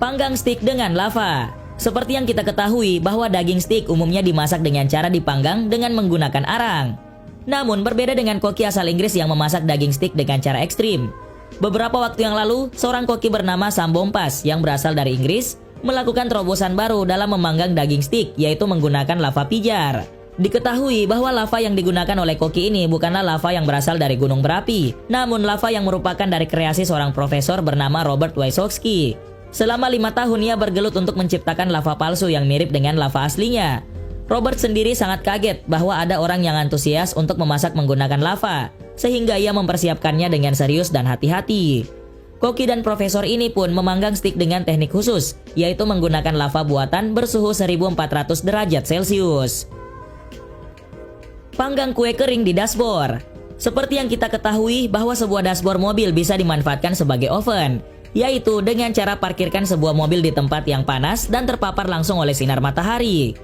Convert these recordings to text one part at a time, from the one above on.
Panggang stik dengan lava. Seperti yang kita ketahui bahwa daging stik umumnya dimasak dengan cara dipanggang dengan menggunakan arang. Namun berbeda dengan koki asal Inggris yang memasak daging stik dengan cara ekstrim. Beberapa waktu yang lalu, seorang koki bernama Sam Bompas yang berasal dari Inggris melakukan terobosan baru dalam memanggang daging stik, yaitu menggunakan lava pijar. Diketahui bahwa lava yang digunakan oleh koki ini bukanlah lava yang berasal dari gunung berapi, namun lava yang merupakan dari kreasi seorang profesor bernama Robert Wysocki. Selama 5 tahun ia bergelut untuk menciptakan lava palsu yang mirip dengan lava aslinya. Robert sendiri sangat kaget bahwa ada orang yang antusias untuk memasak menggunakan lava, sehingga ia mempersiapkannya dengan serius dan hati-hati. Koki dan profesor ini pun memanggang stik dengan teknik khusus, yaitu menggunakan lava buatan bersuhu 1400 derajat Celcius. Panggang kue kering di dashboard. Seperti yang kita ketahui bahwa sebuah dashboard mobil bisa dimanfaatkan sebagai oven, yaitu dengan cara parkirkan sebuah mobil di tempat yang panas dan terpapar langsung oleh sinar matahari.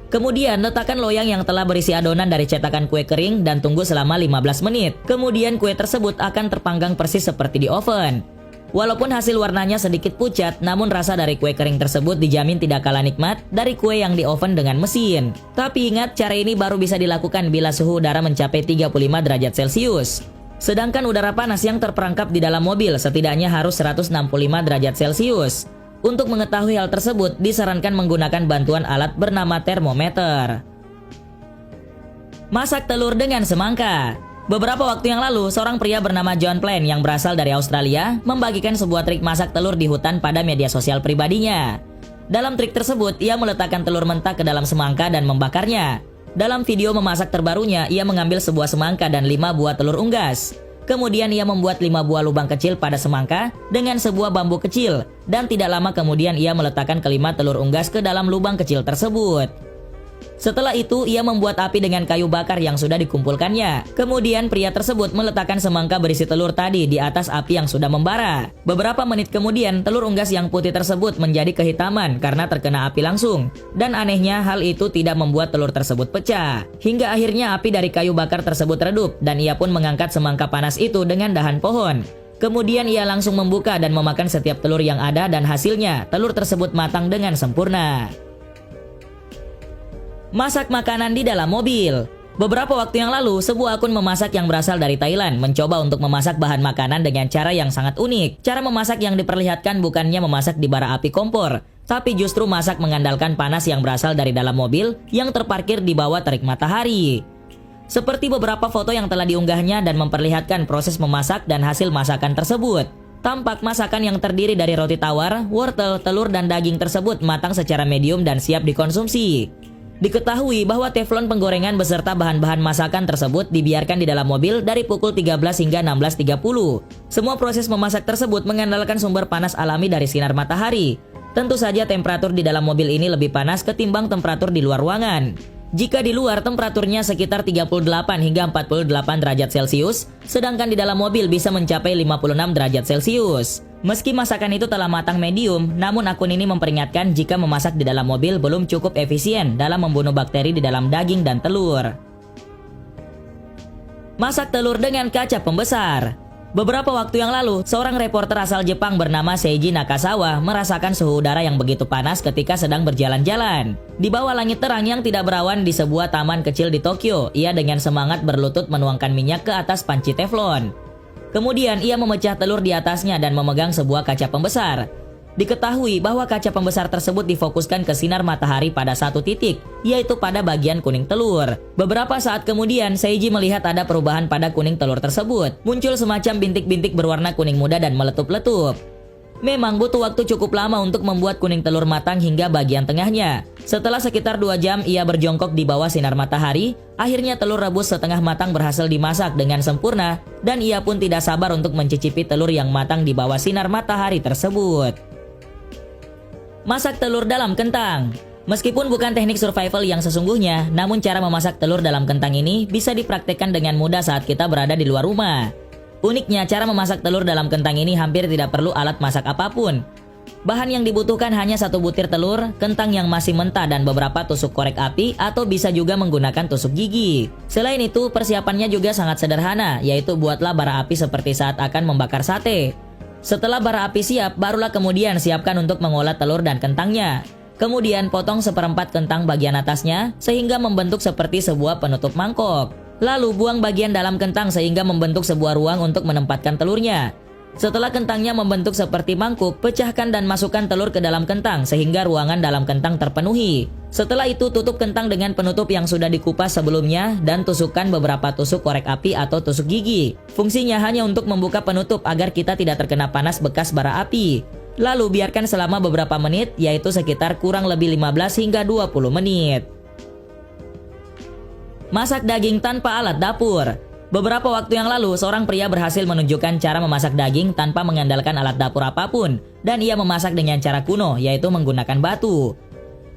Kemudian letakkan loyang yang telah berisi adonan dari cetakan kue kering dan tunggu selama 15 menit. Kemudian kue tersebut akan terpanggang persis seperti di oven. Walaupun hasil warnanya sedikit pucat, namun rasa dari kue kering tersebut dijamin tidak kalah nikmat dari kue yang di oven dengan mesin. Tapi ingat, cara ini baru bisa dilakukan bila suhu udara mencapai 35 derajat Celcius. Sedangkan udara panas yang terperangkap di dalam mobil setidaknya harus 165 derajat Celcius. Untuk mengetahui hal tersebut, disarankan menggunakan bantuan alat bernama termometer. Masak telur dengan semangka. Beberapa waktu yang lalu, seorang pria bernama John Plan yang berasal dari Australia membagikan sebuah trik masak telur di hutan pada media sosial pribadinya. Dalam trik tersebut, ia meletakkan telur mentah ke dalam semangka dan membakarnya. Dalam video memasak terbarunya, ia mengambil sebuah semangka dan 5 buah telur unggas. Kemudian ia membuat 5 buah lubang kecil pada semangka dengan sebuah bambu kecil, dan tidak lama kemudian ia meletakkan kelima telur unggas ke dalam lubang kecil tersebut. Setelah itu, ia membuat api dengan kayu bakar yang sudah dikumpulkannya. Kemudian pria tersebut meletakkan semangka berisi telur tadi di atas api yang sudah membara. Beberapa menit kemudian, telur unggas yang putih tersebut menjadi kehitaman karena terkena api langsung. Dan anehnya, hal itu tidak membuat telur tersebut pecah. Hingga akhirnya api dari kayu bakar tersebut redup dan ia pun mengangkat semangka panas itu dengan dahan pohon. Kemudian ia langsung membuka dan memakan setiap telur yang ada dan hasilnya, telur tersebut matang dengan sempurna. Masak makanan di dalam mobil. Beberapa waktu yang lalu, sebuah akun memasak yang berasal dari Thailand mencoba untuk memasak bahan makanan dengan cara yang sangat unik. Cara memasak yang diperlihatkan bukannya memasak di bara api kompor, tapi justru masak mengandalkan panas yang berasal dari dalam mobil yang terparkir di bawah terik matahari. Seperti beberapa foto yang telah diunggahnya dan memperlihatkan proses memasak dan hasil masakan tersebut. Tampak masakan yang terdiri dari roti tawar, wortel, telur, dan daging tersebut matang secara medium dan siap dikonsumsi. Diketahui bahwa teflon penggorengan beserta bahan-bahan masakan tersebut dibiarkan di dalam mobil dari pukul 13 hingga 16.30. Semua proses memasak tersebut mengandalkan sumber panas alami dari sinar matahari. Tentu saja temperatur di dalam mobil ini lebih panas ketimbang temperatur di luar ruangan. Jika di luar temperaturnya sekitar 38 hingga 48 derajat Celcius, sedangkan di dalam mobil bisa mencapai 56 derajat Celcius. Meski masakan itu telah matang medium, namun akun ini memperingatkan jika memasak di dalam mobil belum cukup efisien dalam membunuh bakteri di dalam daging dan telur. Masak telur dengan kaca pembesar. Beberapa waktu yang lalu, seorang reporter asal Jepang bernama Seiji Nakasawa merasakan suhu udara yang begitu panas ketika sedang berjalan-jalan. Di bawah langit terang yang tidak berawan di sebuah taman kecil di Tokyo, ia dengan semangat berlutut menuangkan minyak ke atas panci teflon. Kemudian ia memecah telur di atasnya dan memegang sebuah kaca pembesar. Diketahui bahwa kaca pembesar tersebut difokuskan ke sinar matahari pada satu titik, yaitu pada bagian kuning telur. Beberapa saat kemudian, Seiji melihat ada perubahan pada kuning telur tersebut. Muncul semacam bintik-bintik berwarna kuning muda dan meletup-letup. Memang butuh waktu cukup lama untuk membuat kuning telur matang hingga bagian tengahnya. Setelah sekitar 2 jam ia berjongkok di bawah sinar matahari, akhirnya telur rebus setengah matang berhasil dimasak dengan sempurna dan ia pun tidak sabar untuk mencicipi telur yang matang di bawah sinar matahari tersebut. Masak telur dalam kentang. Meskipun bukan teknik survival yang sesungguhnya, namun cara memasak telur dalam kentang ini bisa dipraktekkan dengan mudah saat kita berada di luar rumah. Uniknya, cara memasak telur dalam kentang ini hampir tidak perlu alat masak apapun. Bahan yang dibutuhkan hanya 1 butir telur, kentang yang masih mentah dan beberapa tusuk korek api atau bisa juga menggunakan tusuk gigi. Selain itu, persiapannya juga sangat sederhana, yaitu buatlah bara api seperti saat akan membakar sate. Setelah bara api siap, barulah kemudian siapkan untuk mengolah telur dan kentangnya. Kemudian potong seperempat kentang bagian atasnya sehingga membentuk seperti sebuah penutup mangkok. Lalu buang bagian dalam kentang sehingga membentuk sebuah ruang untuk menempatkan telurnya. Setelah kentangnya membentuk seperti mangkuk, pecahkan dan masukkan telur ke dalam kentang sehingga ruangan dalam kentang terpenuhi. Setelah itu tutup kentang dengan penutup yang sudah dikupas sebelumnya dan tusukkan beberapa tusuk korek api atau tusuk gigi. Fungsinya hanya untuk membuka penutup agar kita tidak terkena panas bekas bara api. Lalu biarkan selama beberapa menit, yaitu sekitar kurang lebih 15 hingga 20 menit. Masak daging tanpa alat dapur. Beberapa waktu yang lalu, seorang pria berhasil menunjukkan cara memasak daging tanpa mengandalkan alat dapur apapun, dan ia memasak dengan cara kuno, yaitu menggunakan batu.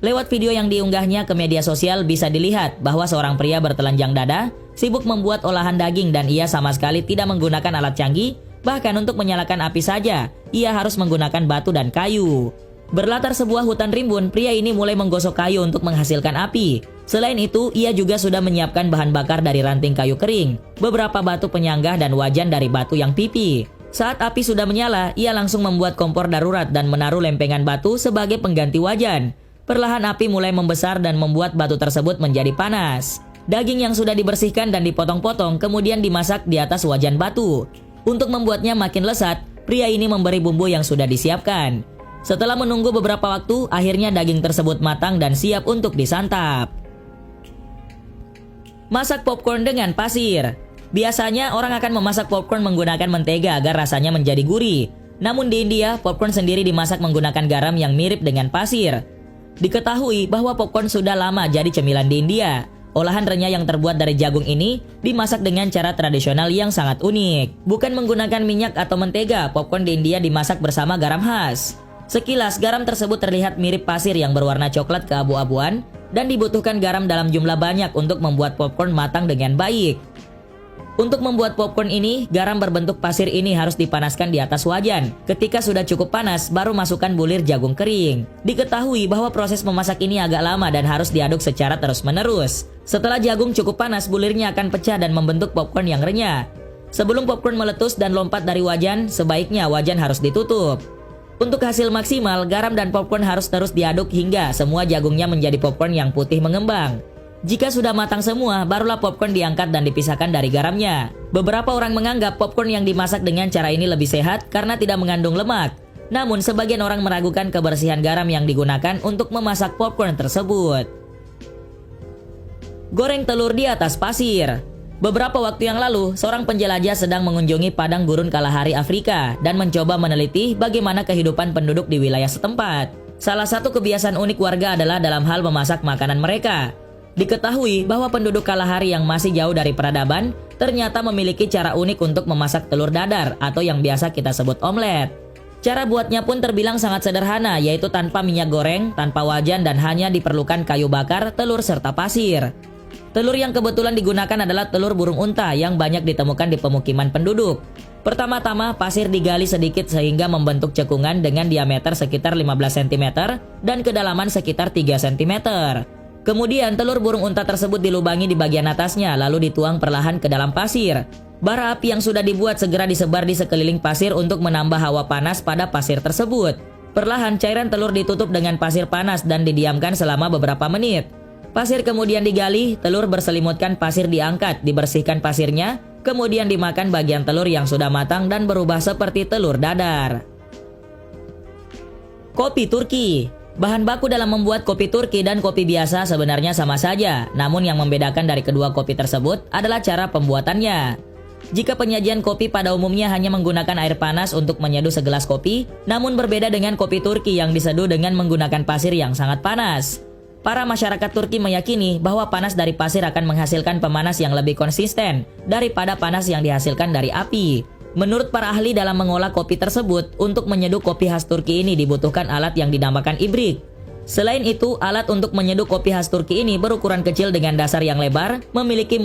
Lewat video yang diunggahnya ke media sosial bisa dilihat bahwa seorang pria bertelanjang dada, sibuk membuat olahan daging dan ia sama sekali tidak menggunakan alat canggih, bahkan untuk menyalakan api saja, ia harus menggunakan batu dan kayu. Berlatar sebuah hutan rimbun, pria ini mulai menggosok kayu untuk menghasilkan api. Selain itu, ia juga sudah menyiapkan bahan bakar dari ranting kayu kering, beberapa batu penyanggah dan wajan dari batu yang pipi. Saat api sudah menyala, ia langsung membuat kompor darurat dan menaruh lempengan batu sebagai pengganti wajan. Perlahan api mulai membesar dan membuat batu tersebut menjadi panas. Daging yang sudah dibersihkan dan dipotong-potong kemudian dimasak di atas wajan batu. Untuk membuatnya makin lesat, pria ini memberi bumbu yang sudah disiapkan. Setelah menunggu beberapa waktu, akhirnya daging tersebut matang dan siap untuk disantap. Masak popcorn dengan pasir. Biasanya orang akan memasak popcorn menggunakan mentega agar rasanya menjadi gurih. Namun di India, popcorn sendiri dimasak menggunakan garam yang mirip dengan pasir. Diketahui bahwa popcorn sudah lama jadi cemilan di India. Olahan renyah yang terbuat dari jagung ini dimasak dengan cara tradisional yang sangat unik. Bukan menggunakan minyak atau mentega, popcorn di India dimasak bersama garam khas. Sekilas, garam tersebut terlihat mirip pasir yang berwarna coklat keabu-abuan dan dibutuhkan garam dalam jumlah banyak untuk membuat popcorn matang dengan baik. Untuk membuat popcorn ini, garam berbentuk pasir ini harus dipanaskan di atas wajan. Ketika sudah cukup panas, baru masukkan bulir jagung kering. Diketahui bahwa proses memasak ini agak lama dan harus diaduk secara terus-menerus. Setelah jagung cukup panas, bulirnya akan pecah dan membentuk popcorn yang renyah. Sebelum popcorn meletus dan lompat dari wajan, sebaiknya wajan harus ditutup. Untuk hasil maksimal, garam dan popcorn harus terus diaduk hingga semua jagungnya menjadi popcorn yang putih mengembang. Jika sudah matang semua, barulah popcorn diangkat dan dipisahkan dari garamnya. Beberapa orang menganggap popcorn yang dimasak dengan cara ini lebih sehat karena tidak mengandung lemak. Namun, sebagian orang meragukan kebersihan garam yang digunakan untuk memasak popcorn tersebut. Goreng telur di atas pasir. Beberapa waktu yang lalu, seorang penjelajah sedang mengunjungi padang gurun Kalahari Afrika dan mencoba meneliti bagaimana kehidupan penduduk di wilayah setempat. Salah satu kebiasaan unik warga adalah dalam hal memasak makanan mereka. Diketahui bahwa penduduk Kalahari yang masih jauh dari peradaban ternyata memiliki cara unik untuk memasak telur dadar atau yang biasa kita sebut omelet. Cara buatnya pun terbilang sangat sederhana, yaitu tanpa minyak goreng, tanpa wajan dan hanya diperlukan kayu bakar, telur serta pasir. Telur yang kebetulan digunakan adalah telur burung unta yang banyak ditemukan di pemukiman penduduk. Pertama-tama pasir digali sedikit sehingga membentuk cekungan dengan diameter sekitar 15 cm dan kedalaman sekitar 3 cm. Kemudian telur burung unta tersebut dilubangi di bagian atasnya lalu dituang perlahan ke dalam pasir. Bara api yang sudah dibuat segera disebar di sekeliling pasir untuk menambah hawa panas pada pasir tersebut. Perlahan cairan telur ditutup dengan pasir panas dan didiamkan selama beberapa menit. Pasir kemudian digali, telur berselimutkan pasir diangkat, dibersihkan pasirnya, kemudian dimakan bagian telur yang sudah matang dan berubah seperti telur dadar. Kopi Turki. Bahan baku dalam membuat kopi Turki dan kopi biasa sebenarnya sama saja, namun yang membedakan dari kedua kopi tersebut adalah cara pembuatannya. Jika penyajian kopi pada umumnya hanya menggunakan air panas untuk menyeduh segelas kopi, namun berbeda dengan kopi Turki yang diseduh dengan menggunakan pasir yang sangat panas. Para masyarakat Turki meyakini bahwa panas dari pasir akan menghasilkan pemanas yang lebih konsisten daripada panas yang dihasilkan dari api. Menurut para ahli dalam mengolah kopi tersebut, untuk menyeduh kopi khas Turki ini dibutuhkan alat yang dinamakan ibrik. Selain itu, alat untuk menyeduh kopi khas Turki ini berukuran kecil dengan dasar yang lebar, memiliki